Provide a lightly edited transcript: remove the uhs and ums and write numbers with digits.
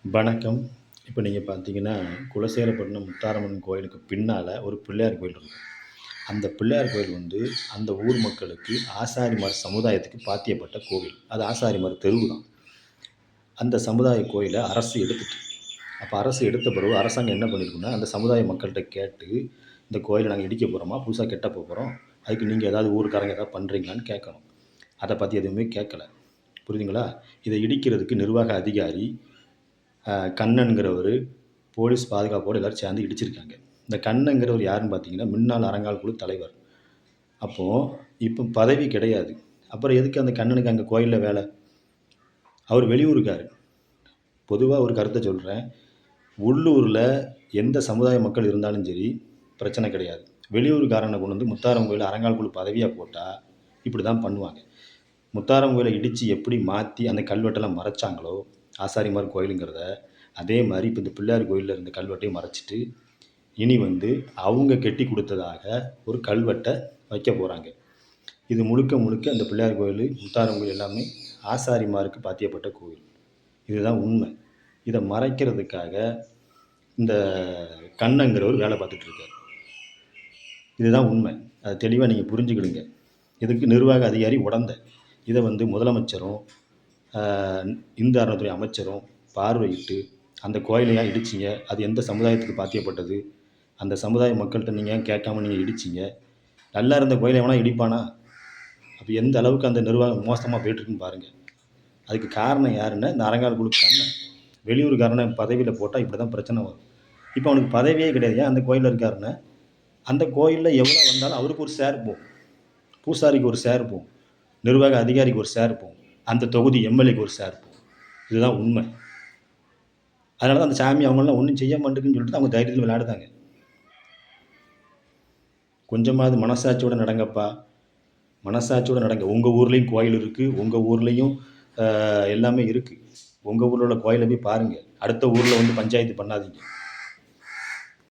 வணக்கம். இப்ப நீங்க பார்த்தீங்கன்னா, குலசேகரப்பட்டினம் முத்தாரம்மன் கோயிலுக்கு பின்னால ஒரு பிள்ளையார் கோயில் இருக்கும். அந்த பிள்ளையார் கோயில் வந்து அந்த ஊர் மக்களுக்கு ஆசாரிமார் சமுதாயத்துக்கு பாத்தியப்பட்ட கோவில். அது ஆசாரிமார் தெருவு தான். அந்த சமுதாய கோயில அரசு எடுத்துட்டு. அப்ப அரசு எடுத்த பிறகு அரசாங்கம் என்ன பண்ணியிருக்குன்னா, அந்த சமுதாய மக்கள்ட்ட கேட்டு, "இந்த கோயில நாங்க இடிக்க போறோமா? புதுசா கட்ட போறோம். அதுக்கு நீங்க ஏதாவது ஊர்க்காரங்க ஏதாவது பண்றீங்களான்னு?" கேட்கணும். அத பத்தி எதுவுமே கேட்கல. புரியுதுங்களா? இத இடிக்கிறதுக்கு நிர்வாக அதிகாரி கண்ணன்கிறவரு போலீஸ் பாதுகாப்போட எல்லாரும் சேர்ந்து இடிச்சிருக்காங்க. இந்த கண்ணன்கிறவர் யாருன்னு பார்த்தீங்கன்னா, முன்னாள் அறங்காவல் குழு தலைவர். அப்போ இப்ப பதவி கிடையாது. அப்புறம் எதுக்கு அந்த கண்ணனுக்கு அங்க கோயில்ல வேல? அவர் வெளியூருக்காரு. பொதுவா ஒரு கருத்த சொல்றேன். உள்ளூர்ல எந்த சமுதாய மக்கள் இருந்தாலும் சரி, பிரச்சனை கிடையாது. வெளியூர்காரன கொண்டு வந்து முத்தாரம்மன் கோயில்ல அறங்காவல் குழு பதவியா போட்டா, இப்படி தான் பண்ணுவாங்க. முத்தாரம்மன் கோயில இடிச்சு எப்படி மாத்தி அந்த கல்வெட்டெல்லாம் மறைச்சாங்களோ, ஆசாரிமார் கோயிலுங்கிறத, அதே மாரி இப்ப இந்த பிள்ளையார் கோயில்ல இருந்த கல்வெட்டையும் மறைச்சிட்டு, இனி வந்து அவங்க கெட்டி குடுத்ததாக ஒரு கல்வெட்ட வைக்க போறாங்க. இது முழுக்க முழுக்க இந்த பிள்ளையார் கோயிலு, முத்தாரம்மன் கோயில் எல்லாமே ஆசாரிமாருக்கு பாத்தியப்பட்ட கோவில். இதுதான் உண்மை. இத மறைக்கிறதுக்காக இந்த கண்ணன்கிறவரு வேல பார்த்துட்டு இருக்காரு. இதுதான் உண்மை. அத தெளிவா நீங்க புரிஞ்சுக்கிடுங்க. இதுக்கு நிர்வாக அதிகாரி உடந்தை. இத வந்து முதலமைச்சரும், அ இந்து அறநிலையத்துறை அமைச்சரும் பார்வையிட்டு, அந்த கோயில ஏன் இடிச்சீங்க? அது எந்த சமுதாயத்துக்கு பாத்தியப்பட்டது? அந்த சமுதாய மக்கள்ட்ட நீங்க ஏன் கேட்காம நீங்க இடிச்சீங்க? நல்லா இருந்த கோயில எவனா இடிப்பானா? அப்ப எந்த அளவுக்கு அந்த நிர்வாகம் மோசமா போயிட்டுருக்குன்னு பாருங்க. அதுக்கு காரணம் யாருன்னா, இந்த அறங்காவல் குழு கண்ணன். வெளியூர்காரன பதவியில போட்டா இப்படி தான் பிரச்சனை வரும். இப்ப அவனுக்கு பதவியே கிடையாது. ஏன் அந்த கோயில்ல இருக்காருன்னா, அந்த கோயில்ல எவ்வளோ வந்தாலும் அவருக்கு ஒரு ஷேர் போகும். பூசாரிக்கு ஒரு ஷேர் போகும். நிர்வாக அதிகாரிக்கு ஒரு ஷேர் போகும். அந்த தொகுதி எம்எல்ஏக்கு ஒரு ஷேர் போகும். இதுதான் உண்மை. அதனால தான் அந்த சாமி அவங்கலாம் ஒண்ணும் செய்ய மாட்டேங்குன்னு சொல்லிட்டு அவங்க தைரியத்துல விளையாடுதாங்க. கொஞ்சமாவது மனசாட்சியோட நடங்கப்பா. மனசாட்சியோட நடங்க. உங்க ஊர்லயும் கோயில் இருக்கு. உங்க ஊர்லயும் எல்லாமே இருக்கு. உங்க ஊர்ல உள்ள கோயில போய் பாருங்க. அடுத்த ஊர்ல வந்து பஞ்சாயத்து பண்ணாதீங்க.